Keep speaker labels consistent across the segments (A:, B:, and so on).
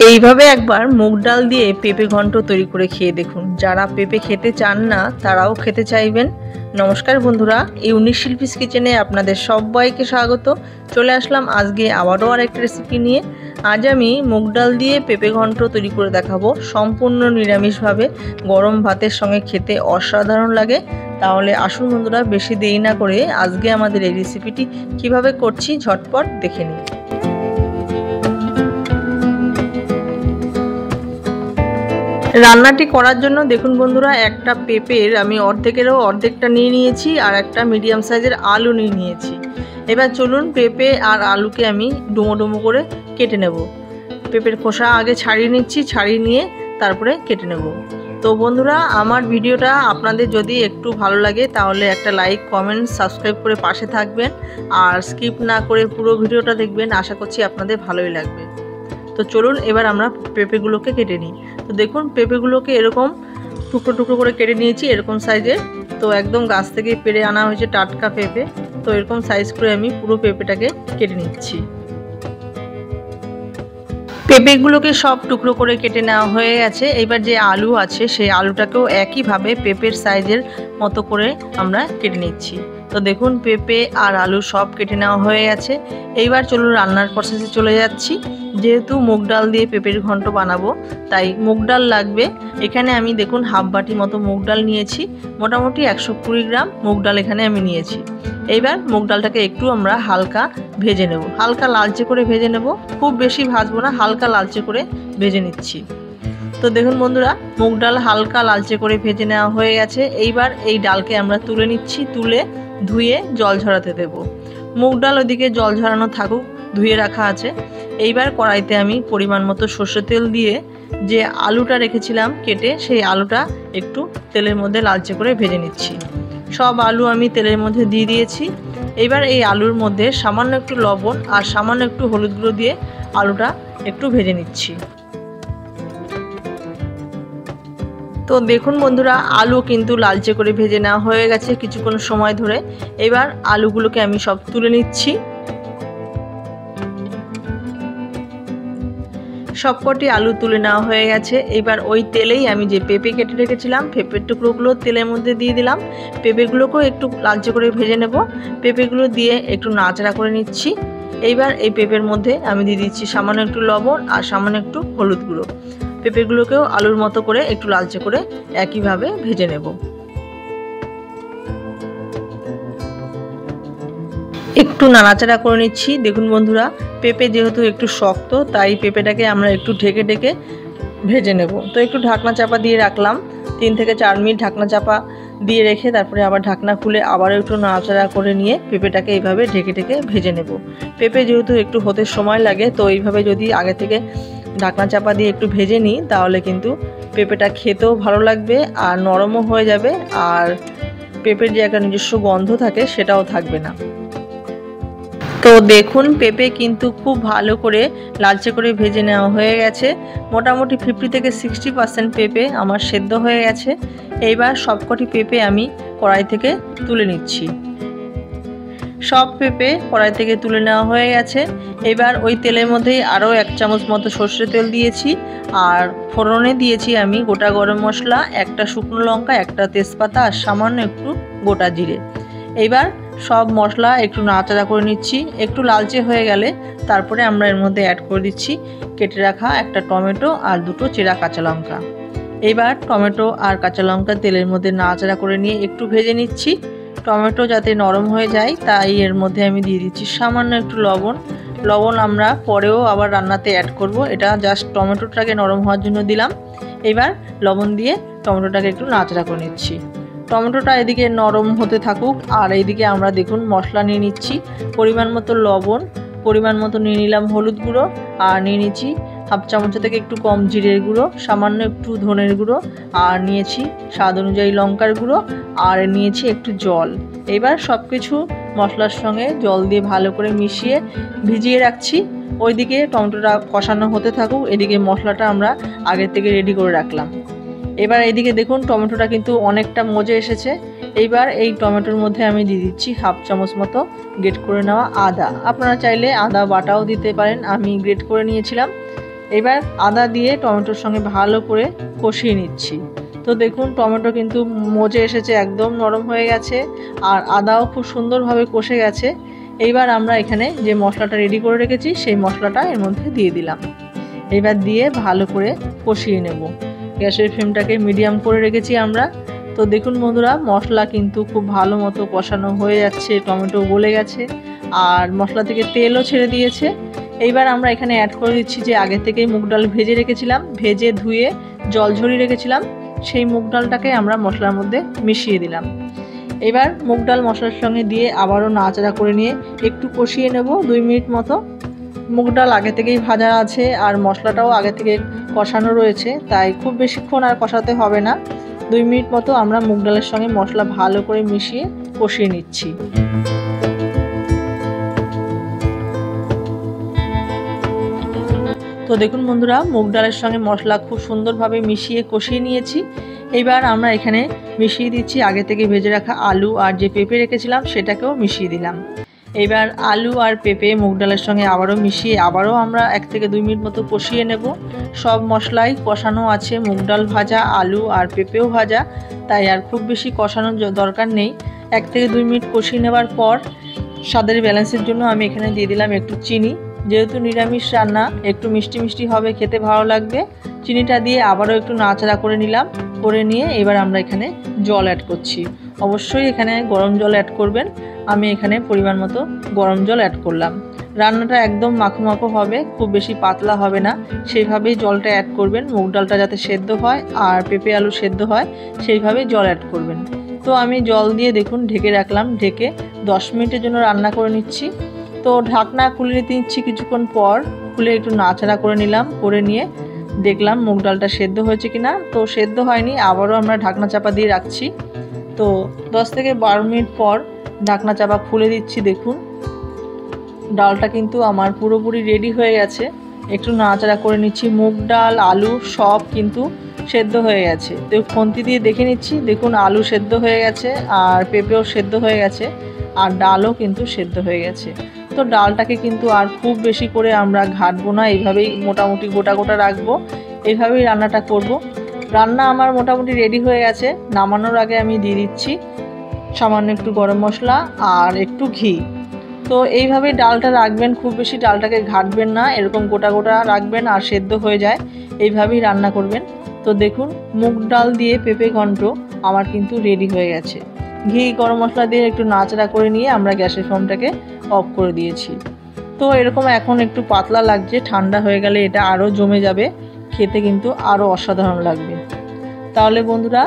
A: এইভাবে একবার মুগ ডাল দিয়ে পেঁপে ঘন্ট তৈরি করে খেয়ে দেখুন। যারা পেঁপে খেতে চান না তারাও খেতে চাইবেন। নমস্কার বন্ধুরা, ইউনিক শিল্পীস কিচেনে আপনাদের সবাইকে স্বাগত। চলে আসলাম আজকে আবারও আরেকটা রেসিপি নিয়ে। আজ আমি মুগ ডাল দিয়ে পেঁপে ঘন্ট তৈরি করে দেখাবো, সম্পূর্ণ নিরামিষভাবে। গরম ভাতের সঙ্গে খেতে অসাধারণ লাগে। তাহলে আসুন বন্ধুরা, বেশি দেরি না করে আজকে আমাদের এই রেসিপিটি কিভাবে করছি ঝটপট দেখে নিই। রান্নাটি করার জন্য দেখুন বন্ধুরা, একটা পেঁপের আমি অর্ধেকেরও অর্ধেকটা নিয়ে নিয়েছি আর একটা মিডিয়াম সাইজের আলু নিয়ে নিয়েছি। এবার চলুন পেঁপে আর আলুকে আমি ডুমো ডুমো করে কেটে নেব। পেঁপের খোসা আগে ছাড়িয়ে নিচ্ছি, ছাড়িয়ে নিয়ে তারপরে কেটে নেব। তো বন্ধুরা, আমার ভিডিওটা আপনাদের যদি একটু ভালো লাগে তাহলে একটা লাইক, কমেন্ট, সাবস্ক্রাইব করে পাশে থাকবেন আর স্কিপ না করে পুরো ভিডিওটা দেখবেন। আশা করছি আপনাদের ভালোই লাগবে। তো চলুন এবার আমরা পেঁপেগুলোকে কেটে নিই। তো দেখুন পেঁপেগুলোকে এরকম টুকরো টুকরো করে কেটে নিয়েছি, এরকম সাইজের। তো একদম গাছ থেকে পেড়ে আনা হয়েছে টাটকা পেঁপে। তো এরকম সাইজ করে আমি পুরো পেঁপেটাকে কেটে নিচ্ছি। পেঁপেগুলোকে সব টুকরো করে কেটে নেওয়া হয়ে গেছে। এবার যে আলু আছে সেই আলুটাকেও একইভাবে পেঁপের সাইজের মতো করে আমরা কেটে নিচ্ছি। তো দেখুন পেঁপে আর আলু সব কেটে নেওয়া হয়ে গেছে। এইবার চলুন রান্নার প্রসেসে চলে যাচ্ছি। যেহেতু মুগ ডাল দিয়ে পেঁপের ঘন্ট বানাবো তাই মুগ ডাল লাগবে। এখানে আমি দেখুন হাফ বাটি মতো মুগ ডাল নিয়েছি, মোটামুটি 120 গ্রাম মুগ ডাল এখানে আমি নিয়েছি। এইবার মুগ ডালটাকে একটু আমরা হালকা ভেজে নেব, হালকা লালচে করে ভেজে নেব। খুব বেশি ভাজবো না, হালকা লালচে করে ভেজে নিচ্ছি। তো দেখুন বন্ধুরা, মুগ ডাল হালকা লালচে করে ভেজে নেওয়া হয়ে গেছে। এইবার এই ডালকে আমরা তুলে নিচ্ছি, তুলে ধুয়ে জল ঝরাতে দেব। মুগ ডাল ওইদিকে জল ঝরানো থাকুক, ধুয়ে রাখা আছে। এইবার কড়াইতে আমি পরিমাণ মতো সর্ষের তেল দিয়ে যে আলুটা রেখেছিলাম কেটে, সেই আলুটা একটু তেলের মধ্যে লালচে করে ভেজে নিচ্ছি। সব আলু আমি তেলের মধ্যে দিয়ে দিয়েছি। এবার এই আলুর মধ্যে সামান্য একটু লবণ আর সামান্য একটু হলুদ গুঁড়ো দিয়ে আলুটা একটু ভেজে নিচ্ছি। তো দেখুন বন্ধুরা, আলু কিন্তু লালচে করে ভেজে নেওয়া হয়ে গেছে কিছুক্ষণ সময় ধরে। এবার আলুগুলোকে আমি সব তুলে নিচ্ছি। সবকটি আলু তুলে নেওয়া হয়ে গেছে। এবার ওই তেলেই আমি যে পেঁপে কেটে রেখেছিলাম, পেঁপের টুকরোগুলো তেলের মধ্যে দিয়ে দিলাম। পেঁপেগুলোকেও একটু লালচে করে ভেজে নেব। পেঁপেগুলো দিয়ে একটু নাড়াচাড়া করে নিচ্ছি। এইবার এই পেঁপের মধ্যে আমি দিয়ে দিচ্ছি সামান্য একটু লবণ আর সামান্য একটু হলুদ গুঁড়ো। পেঁপেগুলোকেও আলুর মতো করে একটু লালচে করে একইভাবে ভেজে নেব। একটু নাড়াচাড়া করে নিচ্ছি। দেখুন বন্ধুরা, পেঁপে যেহেতু একটু শক্ত তাই পেঁপেটাকে আমরা একটু ঢেকে ঢেকে ভেজে নেব। তো একটু ঢাকনা চাপা দিয়ে রাখলাম, 3 থেকে 4 মিনিট ঢাকনা চাপা দিয়ে রেখে তারপরে আবার ঢাকনা খুলে আবারও একটু নাড়াচাড়া করে নিয়ে পেঁপেটাকে এইভাবে ঢেকে ঢেকে ভেজে নেব। পেঁপে যেহেতু একটু হতে সময় লাগে, তো এইভাবে যদি আগে থেকে ঢাকনা চাপা দিয়ে একটু ভেজে নিই তাহলে কিন্তু পেঁপেটা খেতেও ভালো লাগবে আর নরমও হয়ে যাবে, আর পেঁপের যে একটা নিজস্ব গন্ধ থাকে সেটাও থাকবে না। তো দেখুন পেঁপে কিন্তু খুব ভালো করে লালচে করে ভেজে নেওয়া হয়ে গেছে। মোটামুটি 50 থেকে 60% পেঁপে আমার সেদ্ধ হয়ে গেছে। এইবার সবকটি পেঁপে আমি কড়াই থেকে তুলে নিচ্ছি। সব পেঁপে কড়াই থেকে তুলে নেওয়া হয়ে গেছে। এবার ওই তেলের মধ্যেই আরও 1 চামচ মতো সর্ষের তেল দিয়েছি আর ফোড়নে দিয়েছি আমি গোটা গরম মশলা, একটা শুকনো লঙ্কা, একটা তেজপাতা আর সামান্য একটু গোটা জিরে। এইবার সব মশলা একটু নাড়াচাড়া করে নিচ্ছি। একটু লালচে হয়ে গেলে তারপরে আমরা এর মধ্যে অ্যাড করে দিচ্ছি কেটে রাখা একটা টমেটো আর 2টো চেরা কাঁচা লঙ্কা। এইবার টমেটো আর কাঁচা লঙ্কা তেলের মধ্যে নাড়াচাড়া করে নিয়ে একটু ভেজে নিচ্ছি। টমেটো যাতে নরম হয়ে যায় তাই এর মধ্যে আমি দিয়ে দিচ্ছি সামান্য একটু লবণ। লবণ আমরা পরেও আবার রান্নাতে অ্যাড করব, এটা জাস্ট টমেটোটাকে নরম হওয়ার জন্য দিলাম। এবার লবণ দিয়ে টমেটোটাকে একটু নাড়াচাড়া করে নিচ্ছি। টমেটোটা এদিকে নরম হতে থাকুক আর এইদিকে আমরা দেখুন মশলা নিয়ে নিচ্ছি। পরিমাণ মতো লবণ, পরিমাণ মতো নিয়ে নিলাম হলুদ গুঁড়ো আর নিয়ে নিচ্ছি হাফ চামচের থেকে একটু কম জিরের গুঁড়ো, সামান্য একটু ধনের গুঁড়ো আর নিয়েছি স্বাদ অনুযায়ী লঙ্কার গুঁড়ো আর নিয়েছি একটু জল। এবার সব কিছু মশলার সঙ্গে জল দিয়ে ভালো করে মিশিয়ে ভিজিয়ে রাখছি। ওইদিকে টমেটোটা কষানো হতে থাকুক, এদিকে মশলাটা আমরা আগে থেকে রেডি করে রাখলাম। এবার এইদিকে দেখুন টমেটোটা কিন্তু অনেকটা মজে এসেছে। এইবার এই টমেটোর মধ্যে আমি দিয়ে দিচ্ছি হাফ চামচ মতো গ্রেট করে নেওয়া আদা। আপনারা চাইলে আদা বাটাও দিতে পারেন, আমি গ্রেট করে নিয়েছিলাম। এবার আদা দিয়ে টমেটোর সঙ্গে ভালো করে কষিয়ে নিচ্ছি। তো দেখুন টমেটো কিন্তু মজে এসেছে, একদম নরম হয়ে গেছে আর আদাও খুব সুন্দরভাবে কষে গেছে। এইবার আমরা এখানে যে মশলাটা রেডি করে রেখেছি সেই মশলাটা এর মধ্যে দিয়ে দিলাম। এবার দিয়ে ভালো করে কষিয়ে নেব। গ্যাসের ফ্লেমটাকে মিডিয়াম করে রেখেছি আমরা। তো দেখুন বন্ধুরা, মশলা কিন্তু খুব ভালো মতো কষানো হয়ে যাচ্ছে, টমেটো গলে গেছে আর মশলা থেকে তেলও ছেড়ে দিয়েছে। এইবার আমরা এখানে অ্যাড করে দিচ্ছি যে আগে থেকেই মুগ ডাল ভেজে রেখেছিলাম, ভেজে ধুয়ে জল ঝরিয়ে রেখেছিলাম, সেই মুগ ডালটাকে আমরা মশলার মধ্যে মিশিয়ে দিলাম। এবার মুগ ডাল মশলার সঙ্গে দিয়ে আবারও নাড়াচাড়া করে নিয়ে একটু কষিয়ে নেব 2 মিনিট মতো। মুগ ডাল আগে থেকেই ভাজা আছে আর মশলাটাও আগে থেকে কষানো রয়েছে, তাই খুব বেশিক্ষণ আর কষাতে হবে না। 2 মিনিট মতো আমরা মুগ ডালের সঙ্গে মশলা ভালো করে মিশিয়ে কষিয়ে নিচ্ছি। তো দেখুন বন্ধুরা, মুগ ডালের সঙ্গে মশলা খুব সুন্দরভাবে মিশিয়ে কষিয়ে নিয়েছি। এবার আমরা এখানে মিশিয়ে দিচ্ছি আগে থেকে ভেজে রাখা আলু আর যে পেঁপে রেখেছিলাম সেটাকেও মিশিয়ে দিলাম। এবার আলু আর পেঁপে মুগ ডালের সঙ্গে আবারও মিশিয়ে আবারও আমরা 1 থেকে 2 মিনিট মতো কষিয়ে নেব। সব মশলাই কষানো আছে, মুগ ডাল ভাজা, আলু আর পেঁপেও ভাজা, তাই আর খুব বেশি কষানোর দরকার নেই। 1 থেকে 2 মিনিট কষিয়ে নেবার পর স্বাদের ব্যালেন্সের জন্য আমি এখানে দিয়ে দিলাম একটু চিনি। যেহেতু নিরামিষ রান্না একটু মিষ্টি মিষ্টি হবে, খেতে ভালো লাগবে। চিনিটা দিয়ে আবারও একটু নাড়াচাড়া করে নিলাম। করে নিয়ে এবার আমরা এখানে জল অ্যাড করছি। অবশ্যই এখানে গরম জল অ্যাড করবেন। আমি এখানে পরিমাণ মতো গরম জল অ্যাড করলাম। রান্নাটা একদম মাখো মাখো হবে, খুব বেশি পাতলা হবে না, সেইভাবেই জলটা অ্যাড করবেন। মুগ ডালটা যাতে সেদ্ধ হয় আর পেঁপে আলু সেদ্ধ হয় সেইভাবেই জল অ্যাড করবেন। তো আমি জল দিয়ে দেখুন ঢেকে রাখলাম, ঢেকে 10 মিনিটের জন্য রান্না করে নিচ্ছি। তো ঢাকনা খুলে নিচ্ছি কিছুক্ষণ পর, খুলে একটু নাড়াচাড়া করে নিলাম। করে নিয়ে দেখলাম মুগ ডালটা সেদ্ধ হয়েছে কিনা। তো সেদ্ধ হয়নি, আবারও আমরা ঢাকনা চাপা দিয়ে রাখছি। তো 10 থেকে 12 মিনিট পর ঢাকনা চাপা খুলে দিচ্ছি। দেখুন ডালটা কিন্তু আমার পুরোপুরি রেডি হয়ে গেছে। একটু নাড়াচাড়া করে নিচ্ছি। মুগ ডাল আলু সব কিন্তু সেদ্ধ হয়ে গেছে। তো খুন্তি দিয়ে দেখে নিচ্ছি, দেখুন আলু সেদ্ধ হয়ে গেছে আর পেঁপেও সেদ্ধ হয়ে গেছে আর ডালও কিন্তু সেদ্ধ হয়ে গেছে। তো ডালটাকে কিন্তু আর খুব বেশি করে আমরা ঘাটবো না, এইভাবেই মোটামুটি গোটা গোটা রাখবো, এইভাবেই রান্নাটা করব। রান্না আমার মোটামুটি রেডি হয়ে গেছে। নামানোর আগে আমি দিয়ে দিচ্ছি সামান্য একটু গরম মশলা আর একটু ঘি। তো এইভাবেই ডালটা রাখবেন, খুব বেশি ডালটাকে ঘাটবেন না, এরকম গোটা গোটা রাখবেন আর সেদ্ধ হয়ে যায়, এইভাবেই রান্না করবেন। তো দেখুন মুগ ডাল দিয়ে পেঁপে ঘন্ট আমার কিন্তু রেডি হয়ে গেছে। ঘি গরম মশলা দিয়ে একটু নাড়াচাড়া করে নিয়ে আমরা গ্যাসের ফ্লেমটাকে অফ করে দিয়েছি। তো এরকম এখন একটু পাতলা লাগছে, ঠান্ডা হয়ে গেলে এটা আরও জমে যাবে, খেতে কিন্তু আরও অসাধারণ লাগবে। তাহলে বন্ধুরা,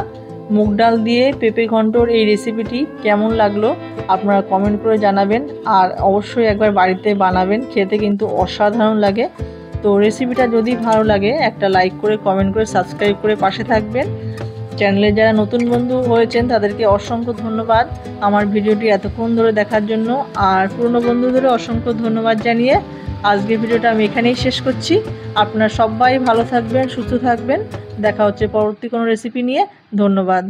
A: মুগ ডাল দিয়ে পেঁপে ঘন্টর এই রেসিপিটি কেমন লাগলো আপনারা কমেন্ট করে জানাবেন আর অবশ্যই একবার বাড়িতে বানাবেন, খেতে কিন্তু অসাধারণ লাগে। তো রেসিপিটা যদি ভালো লাগে একটা লাইক করে, কমেন্ট করে, সাবস্ক্রাইব করে পাশে থাকবেন। চ্যানেলে যারা নতুন বন্ধু হয়েছেন তাদেরকে অসংখ্য ধন্যবাদ আমার ভিডিওটি এতক্ষণ ধরে দেখার জন্য। আর পুরনো বন্ধুদের অসংখ্য ধন্যবাদ জানিয়ে আজকের ভিডিওটা আমি এখানেই শেষ করছি। আপনারা সবাই ভালো থাকবেন, সুস্থ থাকবেন। দেখা হচ্ছে পরবর্তী কোনো রেসিপি নিয়ে। ধন্যবাদ।